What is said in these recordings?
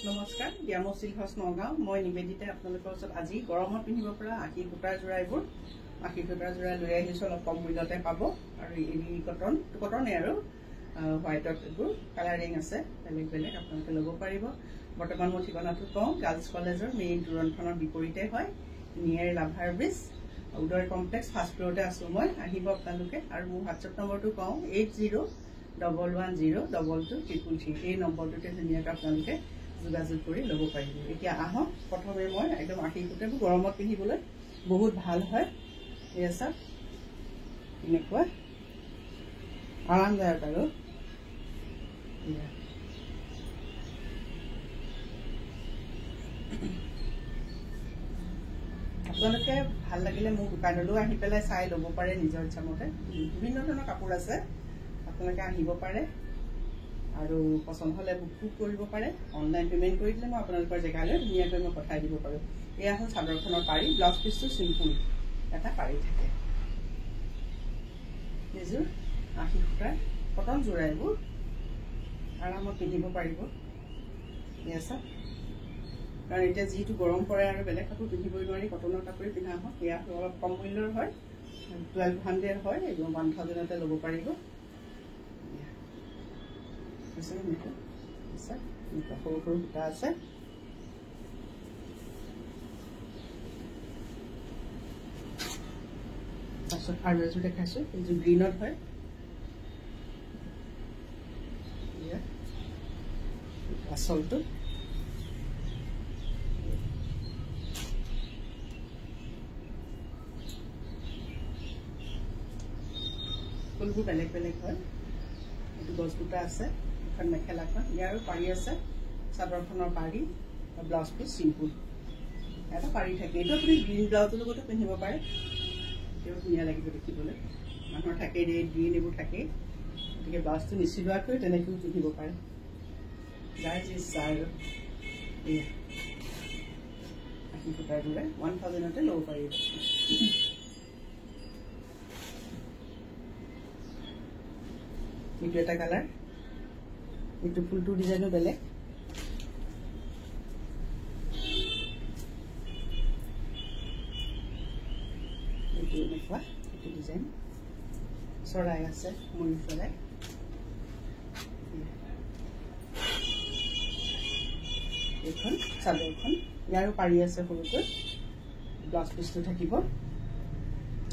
নমস্কাৰ ব্যায়াম চিলহস নগাঁও মই নিবেদিতা আপোনালোকৰ ওচৰত আজি গৰমত পিন্ধিব পৰা আশী সূতাৰ যোৰা এইবোৰ আশী সূতাৰ যোৰা লৈ আহিছো অলপ কম মূল্যতে পাব আৰু এৰি কটনে আৰু হোৱাইটত এইবোৰ কালাৰিং আছে বেলেগ বেলেগ আপোনালোকে ল'ব পাৰিব বৰ্তমান মোৰ ঠিকনাটো কওঁ গাৰ্লছ কলেজৰ মেইন দুৰণখনৰ বিপৰীতে হয় নিয়াৰ লাভাৰ ব্ৰিজ উদয় কমপ্লেক্স ফাৰ্ষ্ট ফ্ল'ৰতে আছো মই আহিব আপোনালোকে আৰু মোৰ হোৱাটছএপ নম্বৰটো কওঁ 8011022333 এই নম্বৰটোতে ধুনীয়াকৈ আপোনালোকে যোগাযোগ কৰি ল'ব পাৰিব এতিয়া আহক প্ৰথমে মই একদম আশী সূতাবোৰ গৰমত পিন্ধিবলৈ বহুত ভাল হয় এয়া চাওক এনেকুৱা আৰামদায়ক আৰু আপোনালোকে ভাল লাগিলে মোৰ দোকানলৈও আহি পেলাই চাই ল'ব পাৰে নিজৰ ইচ্ছামতে বিভিন্ন ধৰণৰ কাপোৰ আছে আপোনালোকে আহিব পাৰে আৰু পছন্দ হলে বুক কৰিব পাৰে অনলাইন পেমেন্ট কৰি দিলে মই আপোনালোকৰ জেগালৈ ধুনীয়াকৈ মই পঠাই দিব পাৰো এয়া হ'ল চাদৰখনৰ পাৰি ব্লাউজ পিছটো সিম্পল এটা পাৰি থাকে এইযোৰ আশী সূতাৰ কটন যোৰা এইবোৰ আৰামত পিন্ধিব পাৰিব এয়া চাওক কাৰণ এতিয়া যিটো গৰম পৰে আৰু বেলেগ কাপোৰ পিন্ধিবই নোৱাৰি কটনৰ কাপোৰে পিন্ধা হয় এয়া অলপ কম মূল্যৰ হয় 1200 হয় একদম 1000তে ল'ব পাৰিব সৰু সৰু সূতা আছে তাৰপিছত আৰু এযোৰ দেখাইছো এইযোৰ গ্ৰীণত হয় আচলটো ফুলবোৰ বেলেগ বেলেগ হয় এইটো গছ দুটা আছে এখন মেখেলাখন ইয়াৰো পাৰি আছে চাদৰখনৰ পাৰি ব্লাউজ পিচ চিম্পুল এটা পাৰি থাকে এইটো আপুনি গ্ৰীণ ব্লাউজৰ লগতো পিন্ধিব পাৰে এতিয়াও ধুনীয়া লাগিব দেখিবলৈ মানুহৰ থাকে গ্ৰীণ এইবোৰ থাকে গতিকে ব্লাউজটো নিচিলোৱাকৈ তেনেকৈও পিন্ধিব পাৰে যাৰ যি ইচ্ছা আৰু এয়া আশী সূতাৰ যোৰে 1000তে ল'ব পাৰিব এইটো এটা কালাৰ এইটো ফুলটোৰ ডিজাইনো বেলেগ এইটো এনেকুৱা এইটো ডিজাইন চৰাই আছে ময়ূৰ চৰাই এইখন চাদৰখন ইয়াৰো পাৰি আছে সৰুকৈ ব্লাউজ পিচটো থাকিব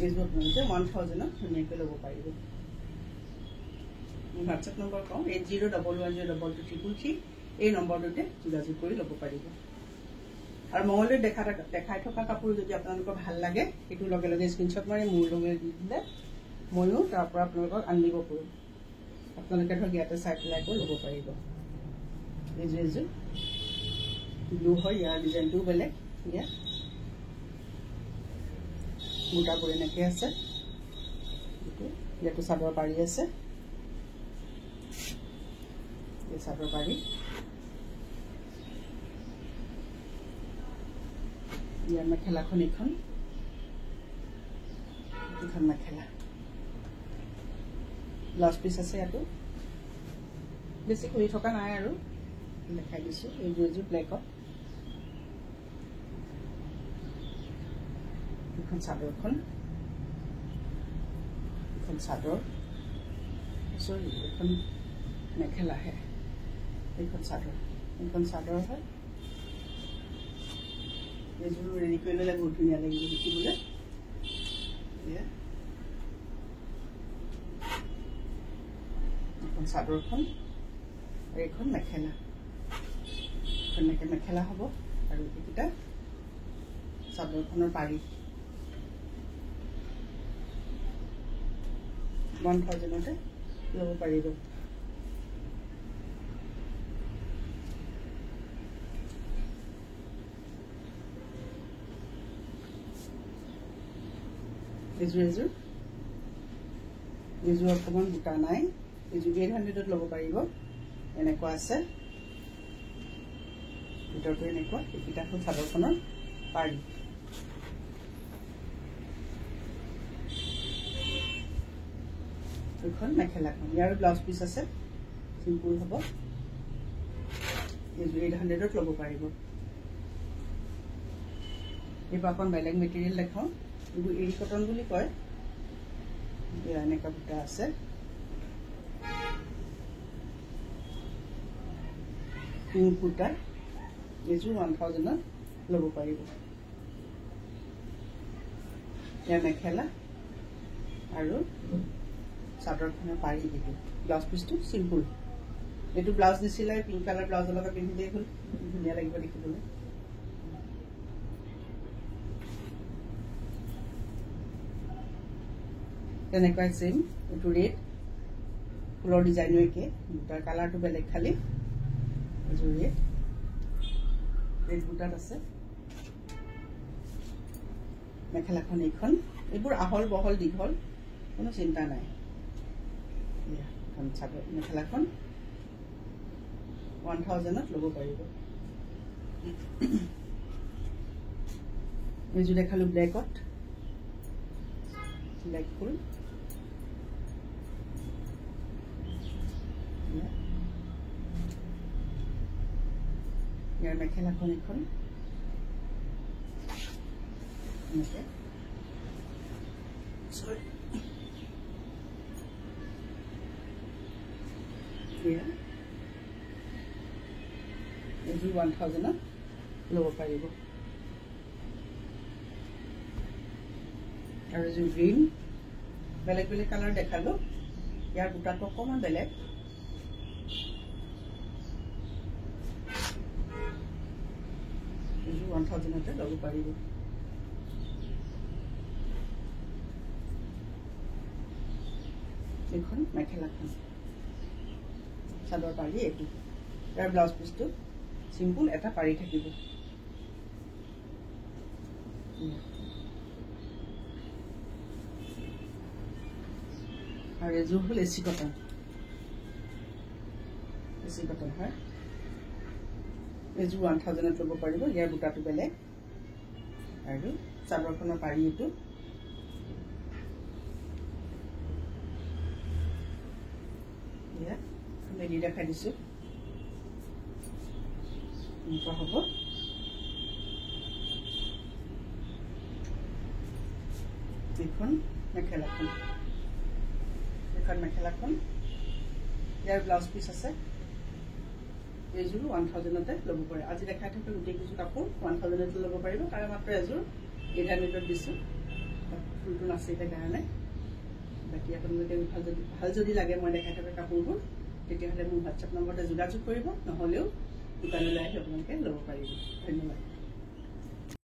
এইযোৰ আপোনালোকে 1000ত ধুনীয়াকৈ ল'ব পাৰিব হোৱাটছএপ নম্বৰ কওঁ 8011022333 এই নম্বৰটোতে যোগাযোগ কৰি ল'ব পাৰিব আৰু মঙলদৈত দেখাই থকা কাপোৰ যদি আপোনালোকৰ ভাল লাগে সেইটো লগে লগে স্ক্ৰীনশ্বট মাৰি মোৰ লগে দি দিলে ময়ো তাৰ পৰা আপোনালোকক আনিব পাৰোঁ আপোনালোকে ধৰক ইয়াতে চাই পেলাই আকৌ ল'ব পাৰিব এইযোৰ ব্লু হয় ইয়াৰ ডিজাইনটোও বেলেগ ইয়াত বুটাবোৰ এনেকৈ আছে ইয়াতো চাদৰ পাৰি আছে চাদৰ পাৰি ইয়াৰ মেখেলাখন এইখন মেখেলা ব্লাউজ পিচ আছে ইয়াতো বেছি কৰি থকা নাই আৰু দেখাই দিছো এইযোৰ ব্লেকত এইখন চাদৰখন এইখন চাদৰ চৰি এইখন মেখেলাহে এইখন চাদৰ হয় এইযোৰ ৰেডি কৰি ল'লে বহুত ধুনীয়া লাগিব দেখিবলৈ এইখন চাদৰখন আৰু এইখন মেখেলা মেখেলা হ'ব আৰু এইকেইটা চাদৰখনৰ পাৰি 1000তে ল'ব পাৰিব এইযোৰ অকণমান বুটা নাই এইযোৰ 800ত ল'ব পাৰিব এনেকুৱা আছে ভিতৰটো এনেকুৱা এইকেইটা হ'ল চাদৰখনৰ পাৰি এইখন মেখেলাখন ইয়াৰ ব্লাউজ পিচ আছে সিম্পল হ'ব এইযোৰ 800ত ল'ব পাৰিব এইবাৰ অকণ বেলেগ মেটেৰিয়েল দেখাওঁ এইবোৰ এৰি কটন বুলি কয় এনেকুৱা বুটা আছে পিংক বুটা এইযোৰ 1000ত ল'ব পাৰিব ইয়াৰ মেখেলা আৰু চাদৰখনৰ পাৰি দিটো ব্লাউজ পিচটো সিম্পল এইটো ব্লাউজ নিচিলাই পিংক কালাৰ ব্লাউজৰ লগত পিন্ধিলেই হ'ল ধুনীয়া লাগিব দেখিবলৈ তেনেকুৱাই চেম এইটো ৰেড ফুলৰ ডিজাইনো একে বুটাৰ কালাৰটো বেলেগ খালি এইযোৰ ৰেড বুটাত আছে মেখেলাখন এইখন এইবোৰ আহল বহল দীঘল কোনো চিন্তা নাই চাদৰ মেখেলাখন 1000ত ল'ব পাৰিব এইযোৰ দেখালো ব্লেকত ব্লেক ফুল ইয়াৰ মেখেলাখন এখন এনেকৈ এইযোৰ 1000ত ল'ব পাৰিব আৰু এইযোৰ গ্ৰীণ বেলেগ বেলেগ কালাৰ দেখালো ইয়াৰ বুটাটো অকণমান বেলেগ এইযোৰ 1000তে ল'ব পাৰিব এইখন মেখেলাখন চাদৰ পাৰি এইটো ইয়াৰ ব্লাউজ পিচটো সিম্পল এটা পাৰি থাকিব আৰু এযোৰ হ'ল এচি কটন হয় এইযোৰ 1000ত ল'ব পাৰিব ইয়াৰ বুটাটো বেলেগ আৰু চাদৰখনৰ পাৰি এইটো মেলি দেখাই দিছোঁ এনেকুৱা হ'ব এইখন মেখেলাখন ইয়াৰ ব্লাউজ পিচ আছে এইযোৰ 1000তে ল'ব পাৰে আজি দেখাই থকা গোটেই কিছু কাপোৰ 1000তে ল'ব পাৰিব তাৰে মাত্ৰ এযোৰ 800ত দিছোঁ ফুলটো নাছিলে কাৰণে বাকী আপোনালোকে ভাল যদি লাগে মই দেখাই থকা কাপোৰবোৰ তেতিয়াহ'লে মোৰ হোৱাটছআপ নম্বৰতে যোগাযোগ কৰিব নহ'লেও দোকানলৈ আহি আপোনালোকে ল'ব পাৰিব ধন্যবাদ